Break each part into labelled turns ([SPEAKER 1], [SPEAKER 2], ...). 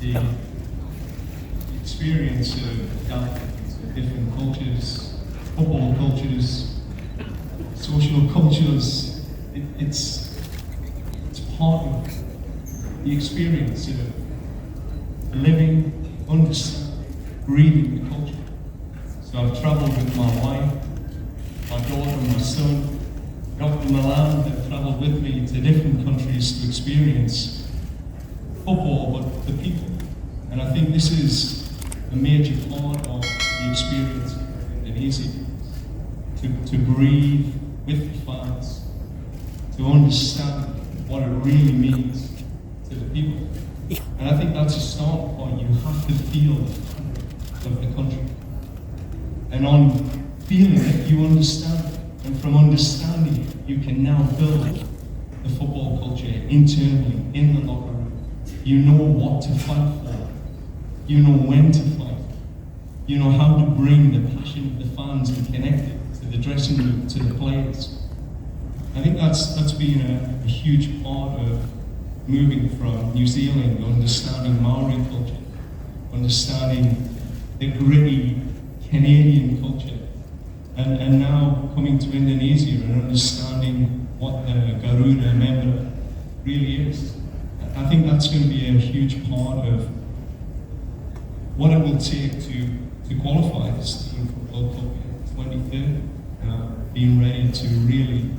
[SPEAKER 1] the experience of adapting to different cultures, football cultures, social cultures. It's part of the experience of living, understanding, breathing the culture. So I've travelled with my wife, my daughter and my son. Dr. Milan have travelled with me to different countries to experience football, but the people. And I think this is a major part of the experience in Indonesia. To breathe with the fans, to understand what it really means to the people. And I think that's a start point. You have to feel the fabric of the country. And on feeling it, you understand it. And from understanding it, you can now build the football culture internally in the locker room. You know what to fight for. You know when to fight. You know how to bring the passion of the fans and connect it to the dressing room, to the players. I think that's been a huge part of moving from New Zealand, understanding Maori culture, understanding the gritty Canadian culture, and now coming to Indonesia and understanding what the Garuda member really is. I think that's going to be a huge part of what it will take to qualify this team for World Cup in 2030. Being ready to really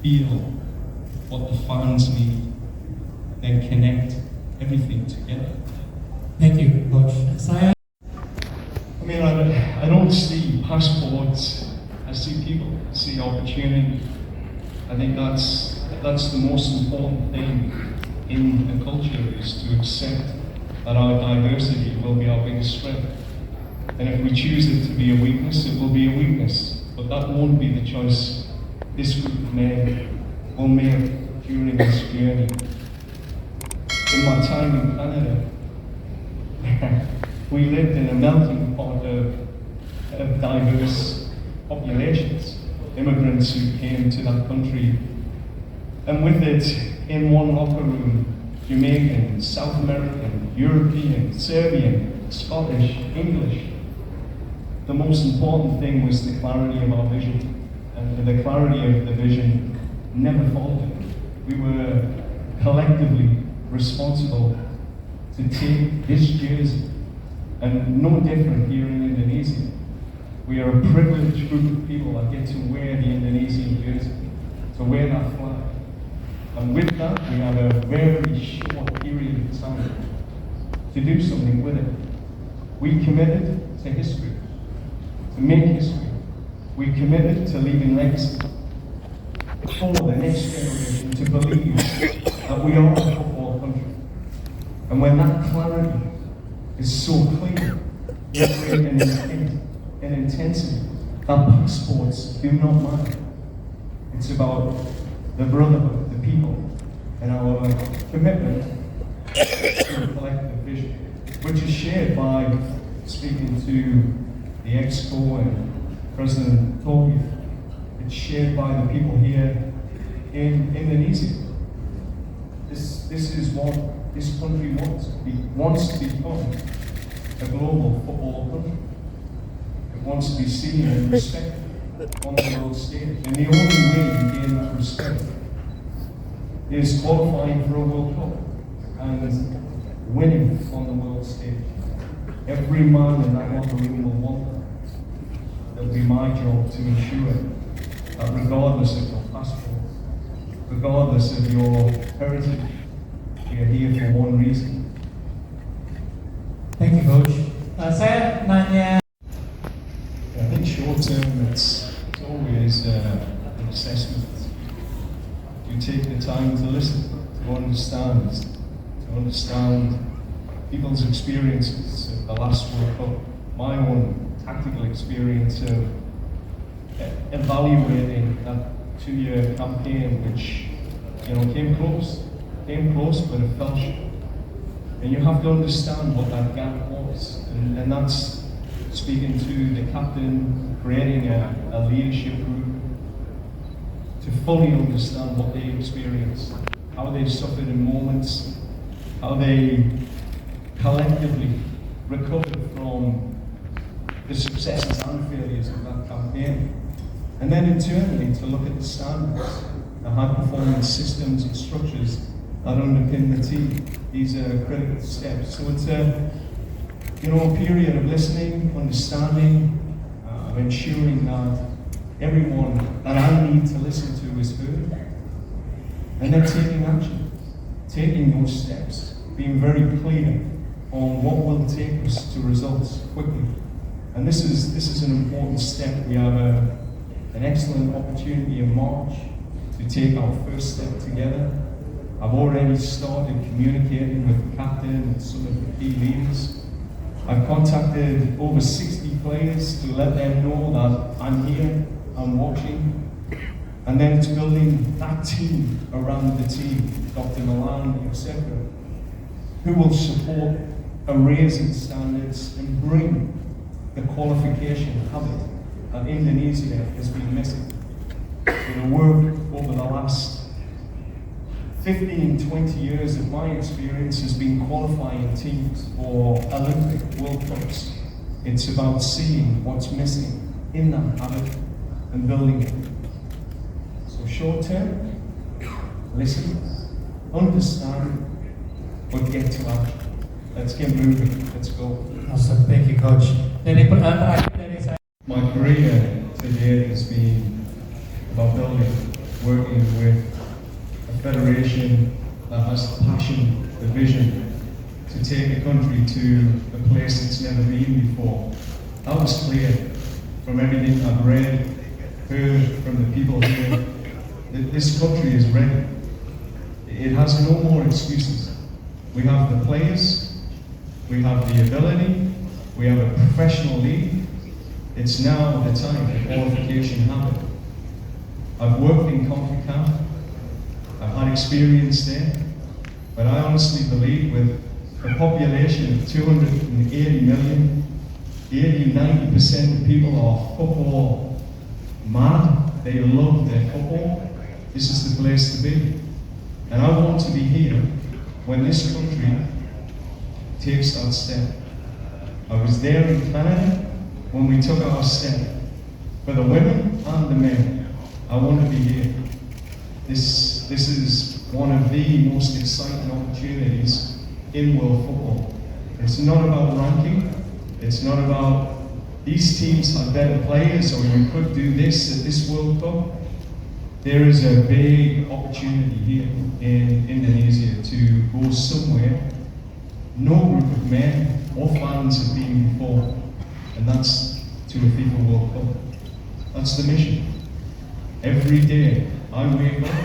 [SPEAKER 1] feel what the fans need, then connect everything together.
[SPEAKER 2] Thank you, Coach. Saya.
[SPEAKER 1] I mean, I don't see passports. I see people. I see opportunity. I think that's the most important thing in a culture, is to accept that our diversity will be our biggest strength. And if we choose it to be a weakness, it will be a weakness. But that won't be the choice this group of men will make during this journey. In my time in Canada, we lived in a melting pot of diverse populations, immigrants who came to that country, and with it, in one locker room, Jamaican, South American, European, Serbian, Scottish, English. The most important thing was the clarity of our vision, and the clarity of the vision never faltered. We were collectively responsible to take this jersey, and no different here in Indonesia. We are a privileged group of people that get to wear the Indonesian jersey, to wear that flag. And with that, we have a very short period of time to do something with it. We committed to history, to make history. We committed to leaving legacy for the next generation to believe that we are a football country. And when that clarity is so clear, an intensity that passports do not matter. It's about the brotherhood, the people, and our commitment to a collective vision, which is shared by speaking to the Exco and President Toby. It's shared by the people here in Indonesia. This is what this country wants to become a global football country. It wants to be seen and respected on the world stage. And the only way you gain that respect is qualifying for a World Cup and winning on the world stage. Every man in that locker room will want that. It'll be my job to ensure that regardless of your passport, regardless of your heritage, you're here for one reason.
[SPEAKER 2] Thank you, Coach. Saya nanya.
[SPEAKER 1] I think short term, it's always an assessment. You take the time to listen, to understand people's experiences of the last World Cup, my own tactical experience of evaluating that 2-year campaign, which came close, but it fell short. And you have to understand what that gap was, and that's speaking to the captain, creating a leadership group to fully understand what they experienced, how they suffered in moments, how they collectively recovered from the successes and failures of that campaign. And then internally to look at the standards, the high-performance systems and structures that underpin the team. These are critical steps. So it's a period of listening, understanding, ensuring that everyone that I need to listen to is heard, and then taking action, taking those steps, being very clear on what will take us to results quickly. And this is an important step. We have an excellent opportunity in March to take our first step together. I've already started communicating with the captain and some of the key leaders. I've contacted over 60 players to let them know that I'm here, I'm watching. And then it's building that team around the team, Dr. Milan, etc., who will support a raising standards and bring the qualification habit that Indonesia has been missing. The work over the last 15, 20 years of my experience has been qualifying teams for Olympic World Cups. It's about seeing what's missing in that habit and building it. So short term, listen, understand, but get to action. Let's get moving, let's go.
[SPEAKER 2] Awesome, thank you coach. Dari pertanyaan terakhir dari saya.
[SPEAKER 1] My career today has been about building, working with a federation that has the passion, the vision to take a country to a place it's never been before. That was clear from everything I've read, heard from the people here, that this country is ready. It has no more excuses. We have the players, we have the ability, we have a professional league. It's now the time for qualification happen. I've worked in CONCACAF, I've had experience there, but I honestly believe with a population of 280 million, 80-90% of people are football mad. They love their football. This is the place to be. And I want to be here when this country takes that step. I was there in Canada when we took our step. For the women and the men, I want to be here. This is one of the most exciting opportunities in world football. It's not about ranking. It's not about these teams have better players or we could do this at this World Cup. There is a big opportunity here in Indonesia to go somewhere no group of men or fans have been before, and that's to a FIFA World Cup. That's the mission. Every day I wake up,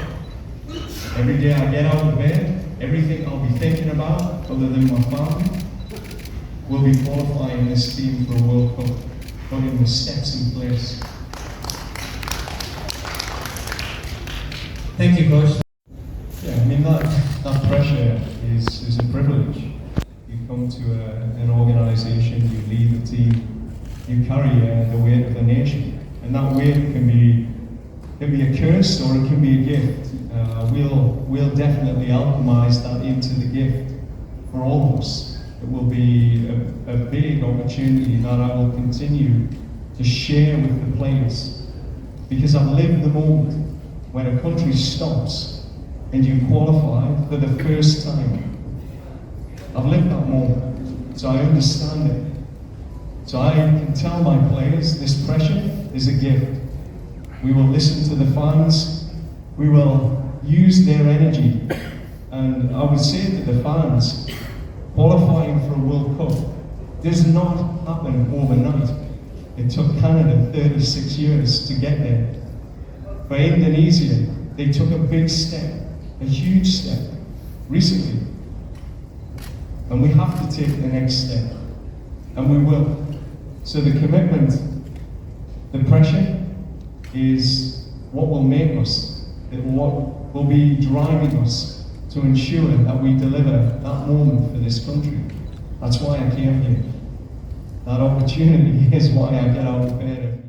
[SPEAKER 1] every day I get out of bed, everything I'll be thinking about, other than my family, will be qualifying this team for a World Cup, putting the steps in place.
[SPEAKER 2] Thank you, Coach.
[SPEAKER 1] Yeah, I mean that pressure is a privilege. You come to an organisation, you lead the team, you carry the weight of the nation, and that weight can be a curse or it can be a gift. We'll definitely alchemize that into the gift for all of us. It will be a big opportunity that I will continue to share with the players, because I've lived the moment when a country stops and you qualify for the first time. I've lived that moment, so I understand it. So I can tell my players this pressure is a gift. We will listen to the fans, we will use their energy, and I would say to the fans, qualifying for a World Cup does not happen overnight. It took Canada 36 years to get there. For Indonesia, they took a big step, a huge step, recently. And we have to take the next step, and we will. So the commitment, the pressure is what will make us, what will be driving us to ensure that we deliver that moment for this country. That's why I came here. That opportunity is why I get out of bed.